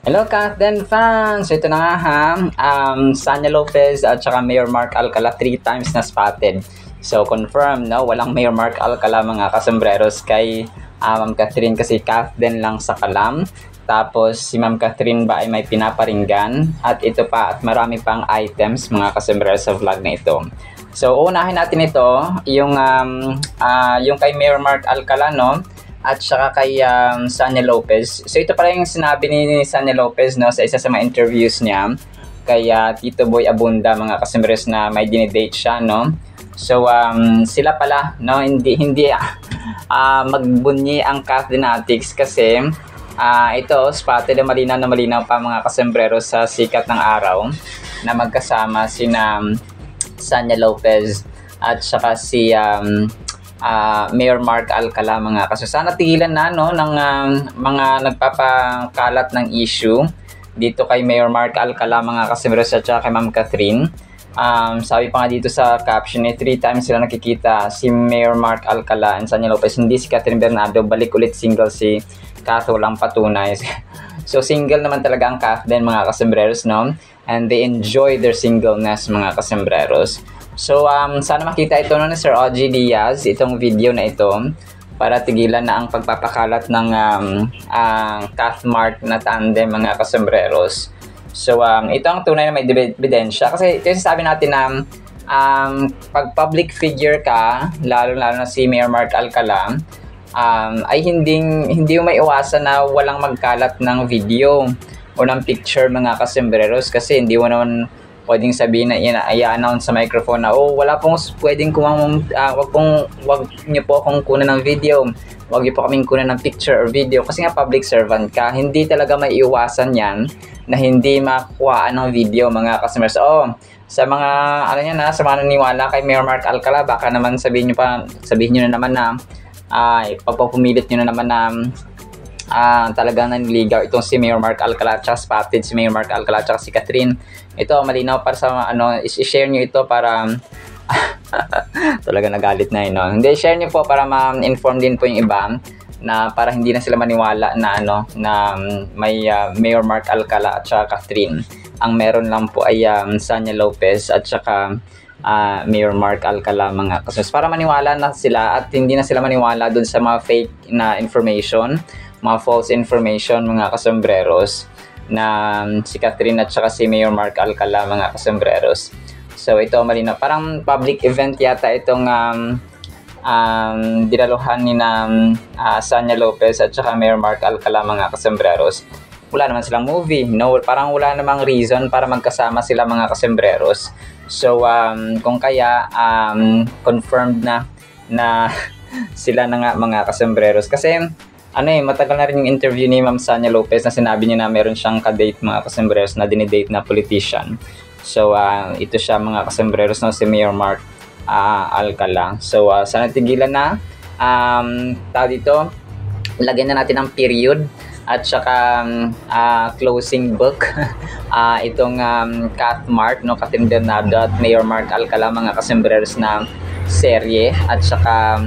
Hello, Captain fans! Ito na nga ha, Sanya Lopez at saka Mayor Mark Alcala 3 times na spotted. So, confirm, no? Walang Mayor Mark Alcala mga kasembreros kay Ma'am Catherine kasi Captain lang sa kalam. Tapos, si Ma'am Catherine ba ay may pinaparinggan. At ito pa, at marami pang items mga kasembreros sa vlog na ito. So, unahin natin ito, yung kay Mayor Mark Alcala, no? At saka kay Sanya Lopez. So ito pala yung sinabi ni Sanya Lopez, no, sa isa sa mga interviews niya kay Tito Boy Abunda mga kasembreros na may dinidate siya, no. So sila pala, no, hindi magbunyi ang Cathdinatics kasi ito spotted na malinaw pa mga kasembreros sa sikat ng araw na magkasama sina Sanya Lopez at saka si Mayor Mark Alcala mga kaso. Sana tigilan na no ng mga nagpapakalat ng issue dito kay Mayor Mark Alcala mga kasembreros at saka kay Ma'am Catherine. Sabi pa nga dito sa caption 3 times sila nakikita si Mayor Mark Alcala and Sanya Lopez, hindi si Catherine Bernardo. Balik ulit single si Kath, walang patunay. So single naman talaga ang Kath din mga kasembreros, no, and they enjoy their singleness mga kasembreros. So, sana makita ito ni Sir OG Diaz, itong video na ito, para tigilan na ang pagpapakalat ng Kath Mark na tandem mga kasembreros. So, ito ang tunay na may ebidensya. Kasi ito yung sabi natin na pag public figure ka, lalo na si Mayor Mark Alcala, ay hindi mo maiwasan na walang magkalat ng video o ng picture mga kasembreros kasi hindi mo naman pwedeng sabihin na i-announce sa microphone na wala pong pwedeng wag niyo po akong kunan ng video, wag niyo po kaming kunan ng picture or video kasi nga public servant ka. Hindi talaga maiiwasan yan na hindi makuhaan ng video mga customers. Sa mga sa mga naniwala kay Mayor Mark Alcala, baka naman sabihin niyo na naman na pagpapumilit niyo na naman na talagang naniligaw itong si Mayor Mark Alcala at spotted si Mayor Mark Alcala at si Catherine. Ito malinaw para sa i-share nyo ito para talaga nagalit na no. Hindi, share nyo po para ma-inform din po yung iba na para hindi na sila maniwala na na may Mayor Mark Alcala at saka Catherine. Ang meron lang po ay Sanya Lopez at saka Mayor Mark Alcala mga kasus, para maniwala na sila at hindi na sila maniwala dun sa mga fake na information, mga false information mga kasembreros na si Catherine at saka si Mayor Mark Alcala mga kasembreros. So ito malinaw, parang public event yata itong dinaluhan ni Sanya Lopez at saka Mayor Mark Alcala mga kasembreros. Wala naman silang movie, no, parang wala namang reason para magkasama sila mga kasembreros. So kung kaya confirmed na sila na nga mga kasembreros kasi matagal na rin yung interview ni Ma'am Sanya Lopez na sinabi niya na meron siyang ka-date mga kasembreros na dinidate na politician. So ito siya mga kasembreros na si Mayor Mark Alcala. So sana tigilan na dito, lagyan na natin ang period at saka closing book itong Kath Mark, no, Catherine Bernardo at Mayor Mark Alcala mga kasembreros na serye at saka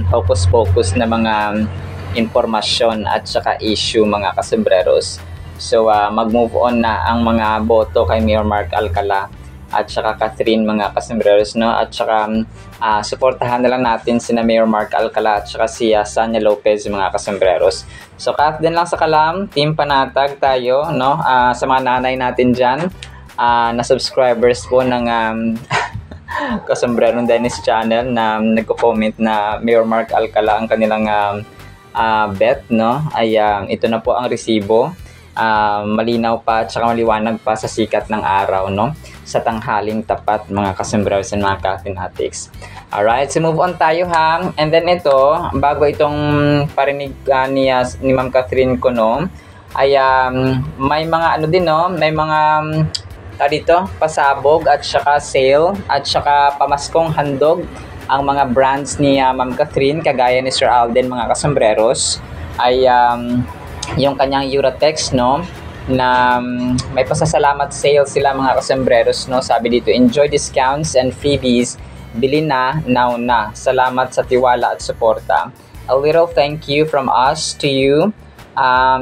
focus na mga informasyon at saka issue mga kasembreros. So mag-move on na ang mga boto kay Mayor Mark Alcala at saka Catherine mga kasembreros, no, at saka suportahan na lang natin sina Mayor Mark Alcala at saka si Sanya Lopez mga kasembreros. So Kath din lang sa kalam, team panatag tayo, no, sa mga nanay natin dyan na subscribers po ng Kasombrerong Dennis channel na nagko-comment na Mayor Mark Alcala ang kanilang bet, no, ay ito na po ang resibo. Malinaw pa at saka maliwanag pa sa sikat ng araw, no, sa tanghaling tapat mga kasembreros and mga Cathdinatics. Alright, so move on tayo ha. And then ito, bago itong parinig ni Ma'am Catherine ko, no, ay may mga din, no, may mga dito pasabog at saka sale at saka pamaskong handog ang mga brands ni Ma'am Catherine, kagaya ni Sir Alden mga kasembreros, ay yung kanyang Uratex, no, na may pasasalamat sale sila mga kasembreros, no. Sabi dito, enjoy discounts and freebies, bili na, now na. Salamat sa tiwala at suporta. A little thank you from us to you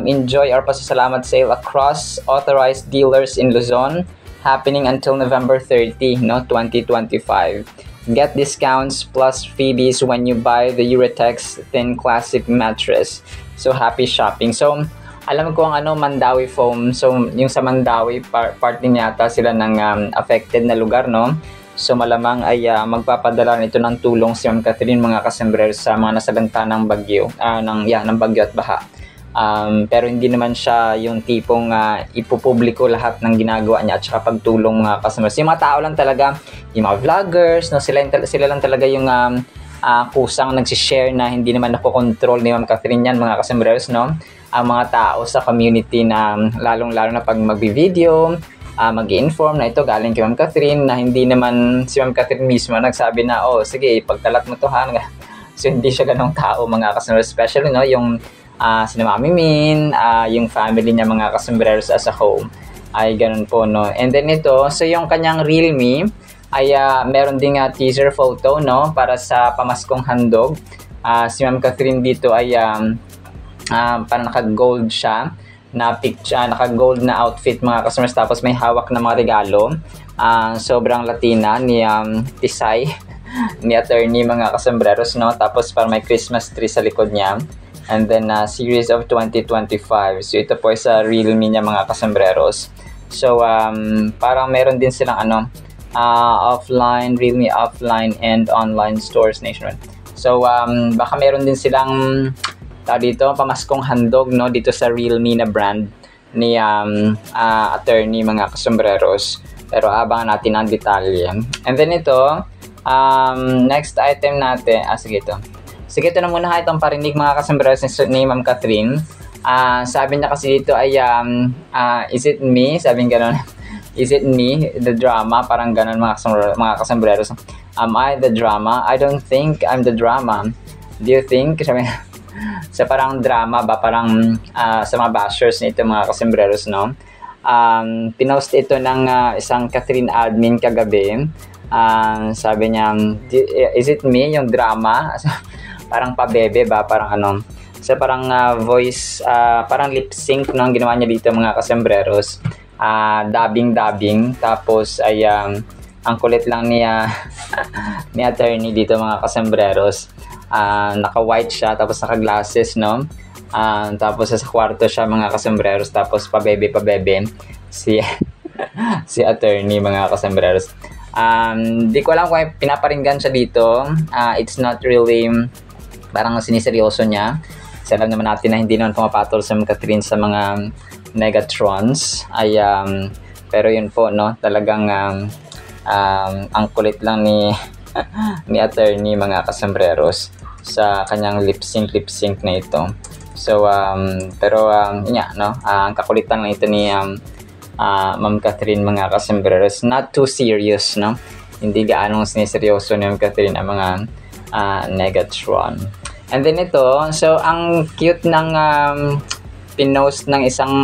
enjoy our pasasalamat sale across authorized dealers in Luzon, happening until November 30, 2025. Get discounts plus freebies when you buy the Uratex Thin Classic Mattress. So, happy shopping. So, alam ko ang Mandawi Foam. So, yung sa Mandawi, part din yata sila ng affected na lugar, no? So, malamang ay magpapadala nito ng tulong si Ma'am Catherine, mga kasembrero, sa mga nasalanta ng bagyo, ng bagyo at baha. Pero hindi naman siya yung tipong ipupubliko lahat ng ginagawa niya at saka pagtulong customers. Yung mga tao lang talaga, yung mga vloggers, no, sila lang talaga yung kusang nagsishare na hindi naman nakokontrol ni Ma'am Catherine yan, mga kasembreros, no? Ang mga tao sa community na lalong-lalo na pag mag-video, mag-i-inform na ito galing kay Ma'am Catherine, na hindi naman si Ma'am Catherine mismo nagsabi na, oh, sige, pagtalat mo to ha. So, hindi siya ganong tao, mga kasembreros, especially, no, yung si Mami Min, yung family niya, mga kasembreros as a whole, ay ganun po, no? And then ito, so yung kanyang Realme ay meron ding teaser photo, no, para sa pamaskong handog. Si Ma'am Catherine dito ay parang naka-gold siya na picture, naka-gold na outfit, mga customers, tapos may hawak na mga regalo. Sobrang Latina ni Tisay ni attorney, mga kasembreros, no? Tapos parang may Christmas tree sa likod niya. And then, series of 2025. So, ito po sa Realme niya, mga kasembreros. So, parang meron din silang offline, Realme offline and online stores nationwide. So, baka meron din silang dito, pamaskong handog, no, dito sa Realme na brand ni attorney, mga kasembreros. Pero abangan natin ang detalye. And then ito, next item natin, sige ito. Sige, ito na muna itong parinig, mga kasembreros, ni Ma'am Catherine. Sabi niya kasi dito ay, is it me? Sabi niya gano'n. Is it me, the drama? Parang gano'n, mga kasembreros. Am I the drama? I don't think I'm the drama. Do you think? Sabi niya, sa parang drama ba? Parang sa mga bashers nito, mga kasembreros, no? Pinost ito ng isang Catherine admin kagabi. Sabi niya, is it me, yung drama? Parang pabebe ba, parang so parang voice, parang lip sync, no, ang ginawa niya dito, mga kasembreros. Dubbing, tapos ay ang kulit lang niya ni attorney dito, mga kasembreros. Naka white siya, tapos naka glasses, no? Tapos sa kwarto siya, mga kasembreros, tapos pabebe si si attorney, mga kasembreros. Di ko alam kung pinaparinggan siya dito. It's not really parang siniseryoso niya. Kasi alam naman natin na hindi naman pumapatol sa Ma'am Catherine sa mga negatrons. Pero yun po, no, talagang ang kulit lang ni ni attorney, mga kasembreros, sa kanyang lip sync na ito. So pero no, ang kakulitan lang ito ni Ma'am Catherine, mga kasembreros. Not too serious, no? Hindi gaanong siniseryoso ni Ma'am Catherine ang mga negatron. And then ito, so ang cute ng pinost ng isang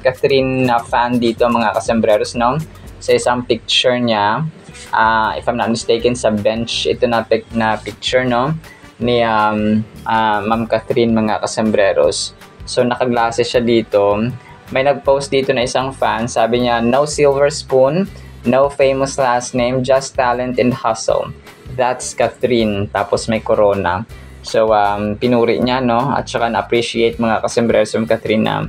Catherine fan dito, mga kasembreros, no? Sa isang picture niya, if I'm not mistaken, sa bench ito na picture, no, ni Ma'am Catherine, mga kasembreros. So naka-glasses siya dito. May nag-post dito na isang fan, sabi niya, no silver spoon, no famous last name, just talent and hustle. That's Catherine. Tapos may corona. So, pinuri niya, no? At saka na-appreciate, mga kasembreros, yung Catherine na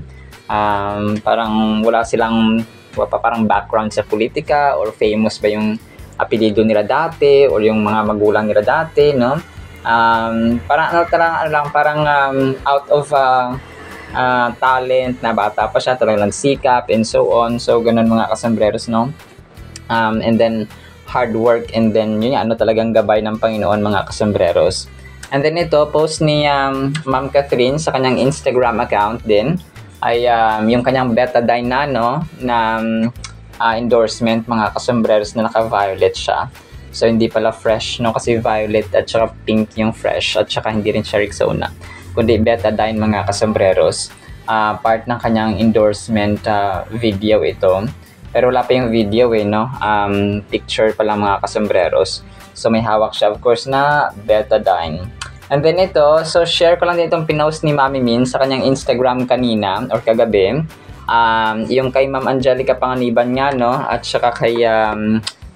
parang wala silang parang background sa politika or famous ba yung apelido nila dati or yung mga magulang nila dati, no? Parang parang out of talent na bata pa siya, talagang sikap and so on. So, ganun, mga kasembreros, no? And then, hard work, and then yun, talagang gabay ng Panginoon, mga kasembreros. And then ito, post ni Ma'am Catherine sa kanyang Instagram account din ay yung kanyang Betadine na endorsement, mga kasembreros, na naka-violet siya. So hindi pala fresh, no, kasi violet at saka pink yung fresh, at saka hindi rin siya Rexona, kundi Betadine, mga kasembreros. Part ng kanyang endorsement video ito. Pero wala pa yung video, no? Picture pa lang, mga kasembreros. So may hawak siya, of course, na Betadine. And then ito, so share ko lang din itong pinost ni Mami Min sa kanyang Instagram kanina or kagabi. Yung kay Ma'am Angelica Panganiban nga, no? At saka kay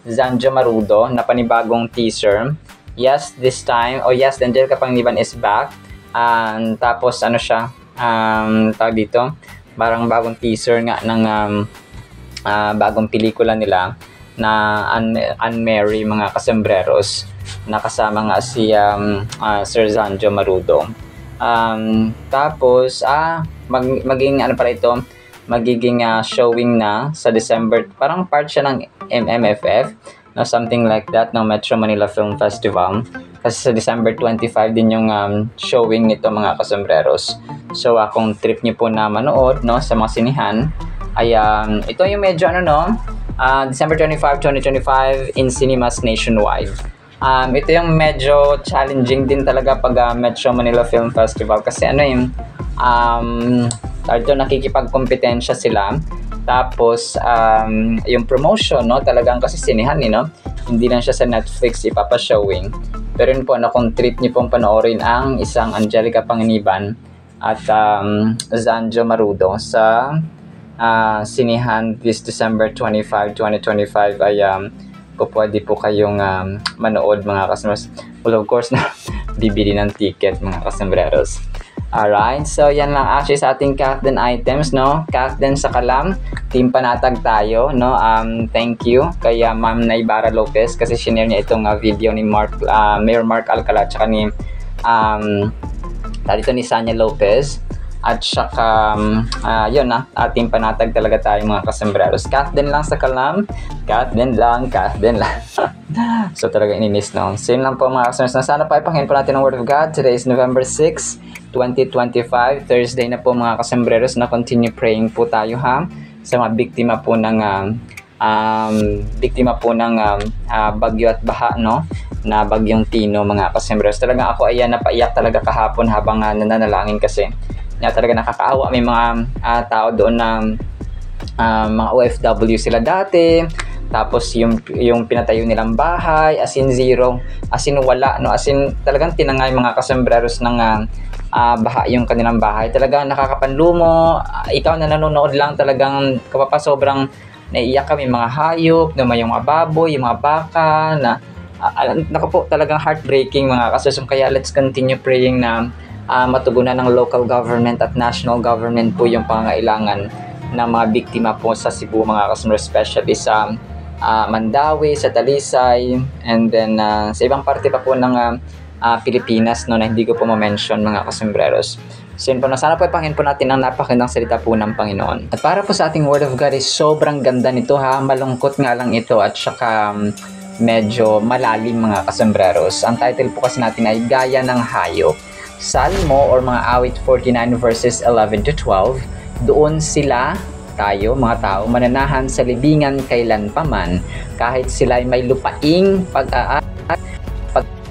Zanjo Marudo na panibagong teaser. Yes, this time. Oh yes, Angelica Panganiban is back. Tapos ano siya? Tawag dito? Parang bagong teaser nga ng bagong pelikula nila na Unmarry mga kasembreros. Nakasama nga si Sir Zanjo Marudo. Tapos magiging ano para ito, magiging showing na sa December, parang part siya ng MMFF, no, something like that, ng Metro Manila Film Festival, kasi sa December 25 din yung showing nito mga kasembreros. So kung trip niyo po na manood, no, sa mga sinihan, ay ito yung medyo ano, no, December 25, 2025 in cinemas nationwide. Ito yung medyo challenging din talaga pag Metro Manila Film Festival, kasi ano yung nakikipagkompetensya sila. Tapos yung promotion, no, talagang kasi sinihan, no, hindi lang siya sa Netflix ipapa-showing. Pero yun po, kung trip niyo pong panoorin ang isang Angelica Panganiban at Zanjo Marudo sa sinihan this December 25, 2025 ay pwede po kayong manood mga kasembreros. Well, of course na bibili ng ticket mga kasembreros. Alright, so yan lang actually sa ating Kakden items, no? Kakden sa Kalam, Team Panatag tayo, no? Thank you kay Ma'am Naibara Lopez kasi shinare niya itong video ni Mayor Mark Alcala at saka ni ni Sanya Lopez. At saka, yun na, Team Panatag talaga tayo mga kasembreros. Kakden lang sa Kalam, Kakden lang. So talaga ininis, no? So yun lang po mga kasembreros. Sana pa ipanghin po natin ang Word of God. Today is November 6, 2025, Thursday na po mga kasembreros, na continue praying po tayo ha sa mga biktima po ng bagyo at baha, no, na bagyong Tino mga kasembreros. Talagang ako ay napaiyak talaga kahapon habang nananalangin kasi talaga nakakaawa. May mga tao doon na mga OFW sila dati, tapos yung pinatayo nilang bahay as in zero, as in wala, no, as in talagang tinangay mga kasembreros ng baha yung kanilang bahay. Talagang nakakapanlumo. Ikaw na nanonood lang, talagang sobrang naiiyak kami. Mga hayop, may mga baboy, yung mga baka na naku po, talagang heartbreaking mga kasosum. Kaya let's continue praying na matugunan ng local government at national government po yung pangangailangan ng mga biktima po sa Cebu mga kasosum, especially sa Mandawi, sa Talisay, and then sa ibang parte pa po ng Pilipinas, no, na hindi ko po ma-mention mga kasembreros. So yun po, sana po ipangin po natin ang napakagandang salita po ng Panginoon. At para po sa ating Word of God is sobrang ganda nito ha, malungkot nga lang ito at saka medyo malalim mga kasembreros. Ang title po kasi natin ay Gaya ng Hayop. Salmo or mga awit 49 verses 11 to 12, doon sila, tayo, mga tao, mananahan sa libingan kailanpaman, kahit sila ay may lupaing pag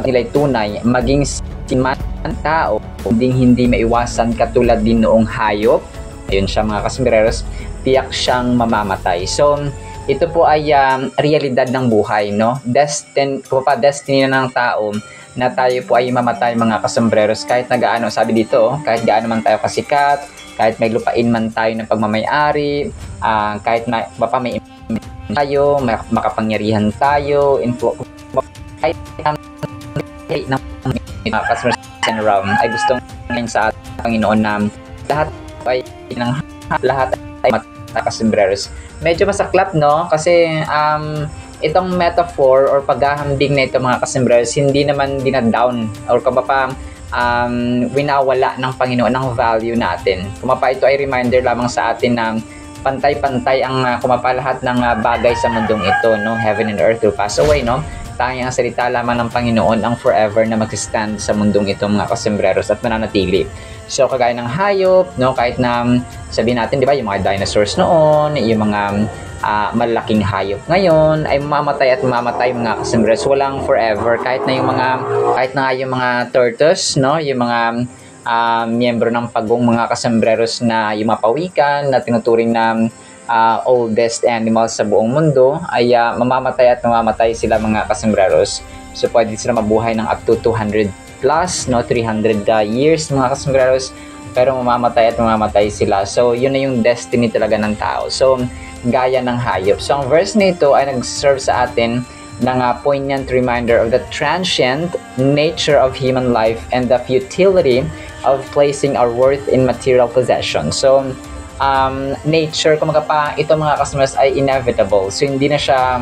nila'y tunay, maging siman tao, hindi maiwasan katulad din noong hayop. Ayun siya mga kasembreros, tiyak siyang mamamatay. So, ito po ay realidad ng buhay, no? Destiny na ng tao na tayo po ay mamatay mga kasembreros. Kahit na gaano, sabi dito, kahit gaano man tayo kasikat, kahit may lupain man tayo ng pagmamayari, kahit may tayo, makapangyarihan tayo, kahit ng mga customers around, ay gustong ngayon sa ating Panginoon na lahat ay kasembreros. Medyo masaklap, no? Kasi itong metaphor or paghahambing na ito mga kasembreros, hindi naman dinadown or winawala ng Panginoon ang value natin. Kumapa, ito ay reminder lamang sa atin na pantay-pantay ang lahat ng bagay sa mundong ito, no? Heaven and earth will pass away, no? Tanging ang salita lamang ng Panginoon ang forever na mag-stand sa mundong ito mga kasembreros at mananatili. So kagaya ng hayop, no, kahit na sabihin natin, di ba, yung mga dinosaurs noon, yung mga malaking hayop ngayon ay mamamatay at mamamatay mga kasembreros, walang forever. Kahit na yung mga tortoise, no, yung mga miyembro ng pagong mga kasembreros na yung mapawikan na tinuturing na oldest animals sa buong mundo ay mamamatay at mamamatay sila mga kasembreros. So pwede sila mabuhay ng up to 200 plus, no, 300 years mga kasombreros, pero mamamatay at mamamatay sila. So yun na yung destiny talaga ng tao. So gaya ng hayop. So ang verse nito ay nag-serve sa atin ng poignant reminder of the transient nature of human life and the futility of placing our worth in material possession. So nature, kumaga pa, ito mga customers ay inevitable. So hindi na siya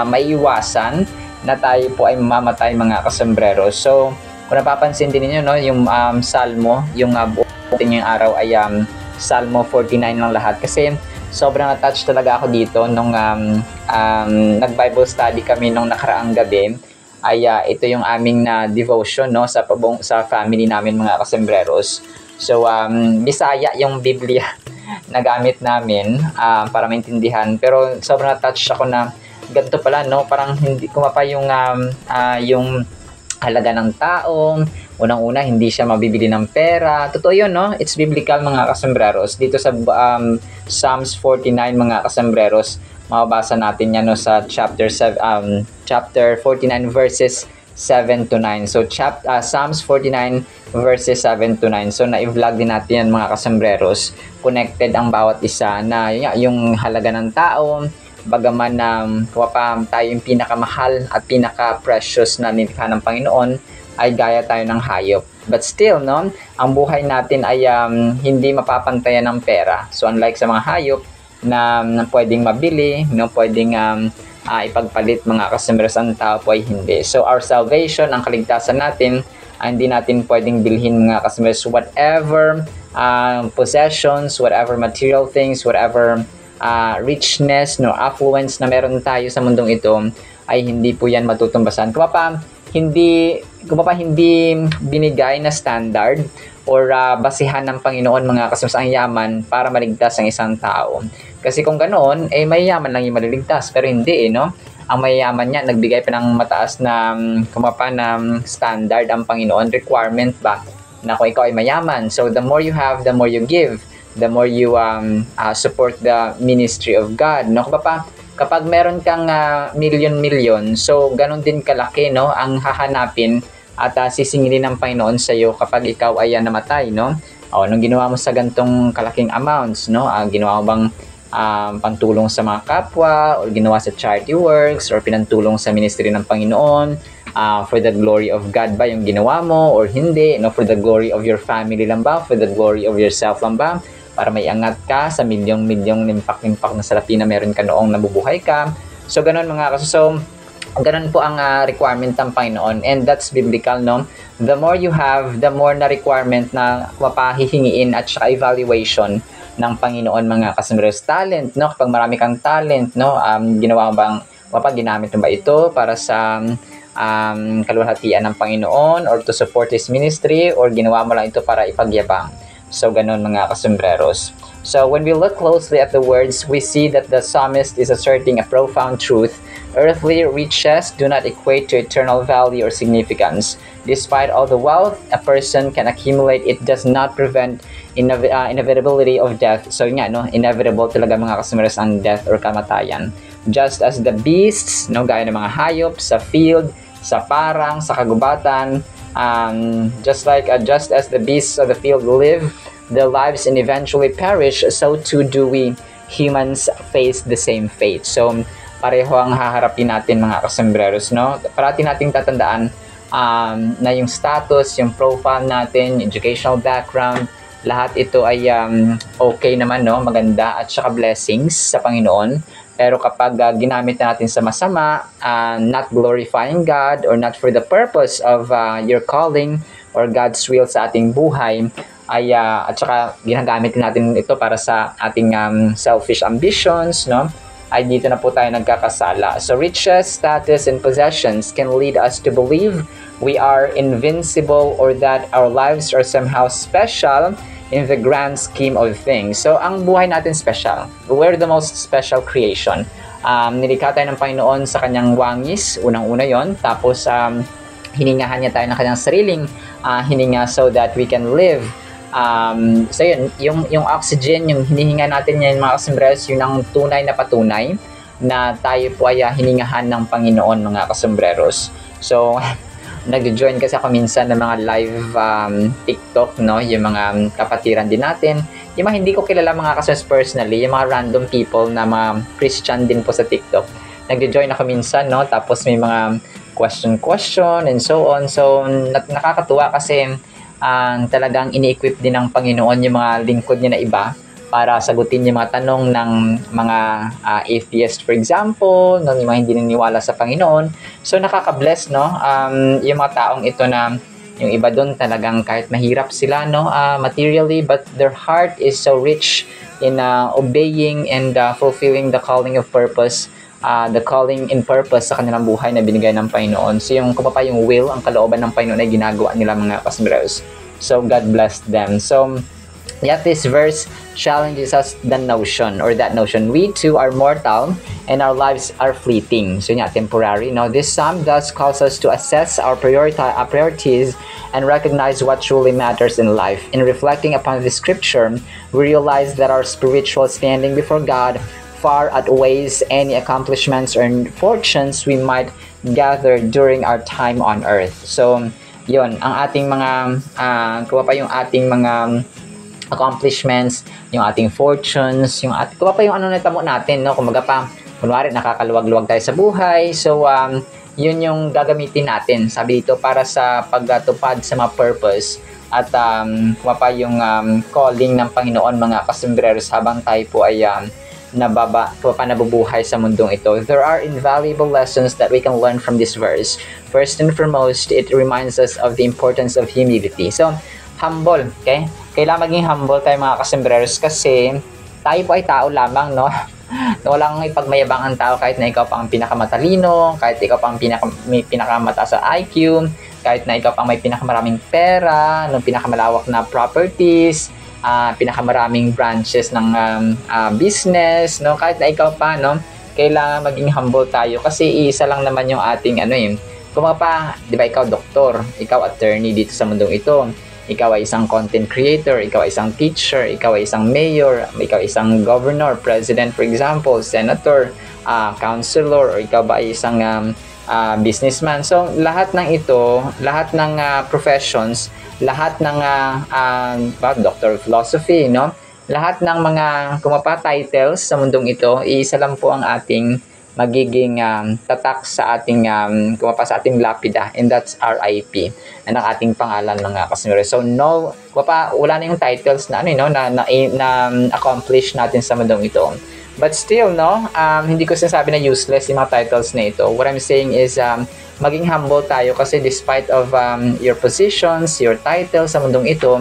maiiwasan na tayo po ay mamamatay mga kasombrero. So kung napapansin din niyo, no, yung Salmo, yung buong araw ay Salmo 49 lang lahat. Kasi sobrang attached talaga ako dito nung nag-Bible study kami nung nakaraang gabi. Ay ito yung aming devotion, no, sa family namin mga kasembreros. So Bisaya yung Biblia na gamit namin para maintindihan. Pero sobrang attached ako na ganito pala, no, parang hindi kumapa yung halaga ng tao. Unang-una, hindi siya mabibili ng pera. Totoo yun, no? It's biblical mga kasembreros. Dito sa Psalms 49 mga kasembreros, mababasa natin yan, no, sa chapter 49 verses 7 to 9. So Psalms 49 verses 7 to 9. So na-vlog din natin yan mga kasembreros. Connected ang bawat isa na yung halaga ng tao, bagaman tayo yung pinakamahal at pinaka-precious na nilikha ng Panginoon, ay gaya tayo ng hayop. But still, no, ang buhay natin ay hindi mapapantayan ng pera. So unlike sa mga hayop na pwedeng mabili, no, pwedeng ipagpalit mga kasembreros, ang tao po ay hindi. So our salvation, ang kaligtasan natin, ay hindi natin pwedeng bilhin mga kasembreros. Whatever possessions, whatever material things, whatever richness, no, affluence na meron tayo sa mundong ito, ay hindi po yan matutumbasan. Hindi binigay na standard or basihan ng Panginoon mga kasama ang yaman para maligtas ang isang tao. Kasi kung ganoon, mayayaman lang yung maliligtas, pero hindi, no? Ang mayayaman niya, nagbigay pa ng mataas na ng standard ang Panginoon, requirement ba na kung ikaw ay mayaman. So the more you have, the more you give, the more you support the ministry of God, no? Kapag meron kang milyon-milyon, so ganun din kalaki, no, ang hahanapin at sisingilin ng Panginoon sa iyo kapag ikaw ay namatay, no? Nung ginawa mo sa gantong kalaking amounts, no? Ginawa mo bang pantulong sa mga kapwa, or ginawa sa charity works, or pinantulong sa ministry ng Panginoon, for the glory of God ba yung ginawa mo, or hindi, no? For the glory of your family lang ba? For the glory of yourself lang ba? Para may angat ka sa milyong-milyong nimpak-nimpak na salapi na meron ka noong nabubuhay ka. So, ganun mga kaso. So, ganun po ang requirement ng Panginoon. And that's biblical, no? The more you have, the more na requirement na mapahihingiin at saka evaluation ng Panginoon mga kasembreros. Talent, no? Kapag marami kang talent, no? Ginawa bang, ginamit mo ba ito para sa kaluwalhatian ng Panginoon or to support His ministry, or ginawa mo lang ito para ipagyabang? So, ganun mga kasembreros. So, when we look closely at the words, we see that the psalmist is asserting a profound truth. Earthly riches do not equate to eternal value or significance. Despite all the wealth a person can accumulate, it does not prevent inevitability of death. So, no, inevitable talaga mga kasembreros ang death or kamatayan. Just as the beasts, no, gaya ng mga hayop sa field, sa parang, sa kagubatan, just as the beasts of the field live their lives and eventually perish, so too do we humans face the same fate. So pareho ang haharapin natin mga kasembreros, no? Parati nating tatandaan na yung status, yung profile natin, educational background, lahat ito ay okay naman, no? Maganda at saka blessings sa Panginoon. Pero kapag ginamit natin sa masama, not glorifying God or not for the purpose of your calling or God's will sa ating buhay, ay at saka ginagamit natin ito para sa ating selfish ambitions, no? Ay dito na po tayo nagkakasala. So riches, status, and possessions can lead us to believe we are invincible or that our lives are somehow special in the grand scheme of things. So, ang buhay natin special. We're the most special creation. Nilikha tayo ng Panginoon sa kanyang wangis, unang-una yon. Tapos, hiningahan niya tayo ng kanyang sariling hininga so that we can live. So, yun, yung oxygen, yung hinihinga natin yan, mga kasembreros, yun ang tunay na patunay na tayo po ay hiningahan ng Panginoon, mga kasembreros. So, nag-join kasi ako minsan ng mga live TikTok, no? Yung mga kapatiran din natin. Yung mga hindi ko kilala mga kasons personally, yung mga random people na mga Christian din po sa TikTok. Nag-join ako minsan, no? Tapos may mga question and so on. So, nakakatuwa kasi talagang ini-equip din ng Panginoon yung mga lingkod niya na iba para sagutin yung mga tanong ng mga atheist, for example, no, yung mga hindi naniniwala sa Panginoon. So, nakaka-bless, no? Yung mga taong ito na yung iba doon talagang kahit mahirap sila, no, materially, but their heart is so rich in obeying and fulfilling the calling of purpose, the calling in purpose sa kanilang buhay na binigay ng Panginoon. So, yung kung pa yung will, ang kalooban ng Panginoon ay ginagawa nila mga kasambreros. So, God bless them. So, yet this verse challenges us the notion or that notion. We too are mortal and our lives are fleeting. So, temporary. Now, this psalm thus calls us to assess our priorities and recognize what truly matters in life. In reflecting upon the scripture, we realize that our spiritual standing before God far outweighs any accomplishments or fortunes we might gather during our time on earth. So, yun, ang ating mga, yung ating mga accomplishments, yung ating fortunes, yung kuha pa yung natamo natin, no? Kumaga pa, kunwari nakakaluwag-luwag tayo sa buhay. So, yun yung gagamitin natin. Sabi dito, para sa pagtupad sa mga purpose at kuha pa yung calling ng Panginoon mga kasambreros habang tayo po ay nabubuhay sa mundong ito. There are invaluable lessons that we can learn from this verse. First and foremost, it reminds us of the importance of humility. So, humble, okay? Kailangan maging humble tayo mga kasambreros kasi tayo po ay tao lamang, no? Walang ipagmayabang ang tao kahit na ikaw pa ang pinakamatalino, kahit ikaw pa ang may pinakamataas sa IQ, kahit na ikaw pa ang may pinakamaraming pera, no, pinakamalawak na properties, pinakamaraming branches ng business, no? Kahit na ikaw pa, no? Kailangan maging humble tayo kasi isa lang naman yung ating kung pa, di ba ikaw doktor, ikaw attorney dito sa mundong ito, ikaw ay isang content creator, ikaw ay isang teacher, ikaw ay isang mayor, ikaw ay isang governor, president for example, senator, counselor, or ikaw ba ay isang businessman. So lahat ng ito, lahat ng professions, lahat ng Doctor of Philosophy, no? Lahat ng mga titles sa mundong ito, isa lang po ang ating magiging tatak sa ating sa ating lapida, and that's RIP, and ang ating pangalan mga kasambreros. So no, wala na yung titles na na accomplish natin sa mundong ito. But still, no, hindi ko sinasabi na useless yung mga titles na ito. What I'm saying is maging humble tayo kasi despite of your positions, your titles sa mundong ito,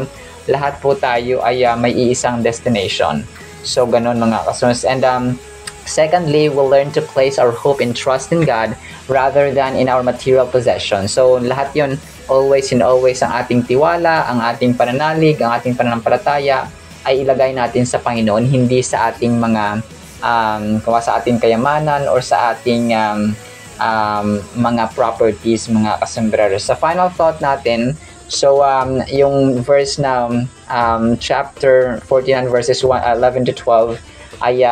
lahat po tayo ay may iisang destination. So ganun mga kasambreros. And secondly, we'll learn to place our hope and trust in God rather than in our material possessions. So, lahat yun, always and always, ang ating tiwala, ang ating pananalig, ang ating pananampalataya, ay ilagay natin sa Panginoon, hindi sa ating mga, sa ating kayamanan or sa ating mga properties, mga kasambreros. Sa final thought natin, so, yung verse na chapter 49 verses 11 to 12, ay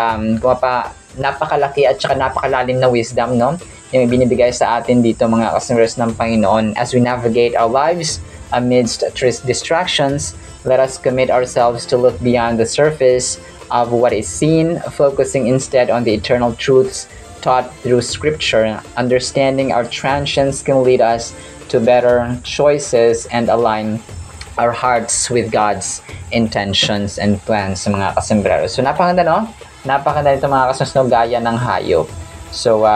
napakalaki at saka napakalalim na wisdom, no? Yung binibigay sa atin dito mga kasambreros ng Panginoon. As we navigate our lives amidst distractions, let us commit ourselves to look beyond the surface of what is seen, focusing instead on the eternal truths taught through Scripture. Understanding our transients can lead us to better choices and align our hearts with God's intentions and plans mga kasambreros. So napakaganda, no? Napakaganda nito mga kasambreros, no? Gaya ng hayop. So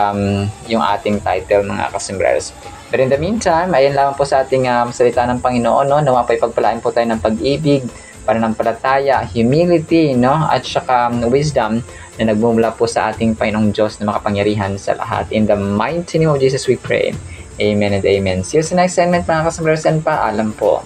yung ating title mga kasambreros. But in the meantime, ayan lang po sa ating salita ng Panginoon, no? Nawa pa ipagpalain po tayo ng pag-ibig, pananampalataya, humility, no? At saka wisdom na nagmumula po sa ating Panginoong Diyos na makapangyarihan sa lahat. In the mighty name of Jesus we pray. Amen and amen. See you sa next segment mga kasambreros, and paalam po.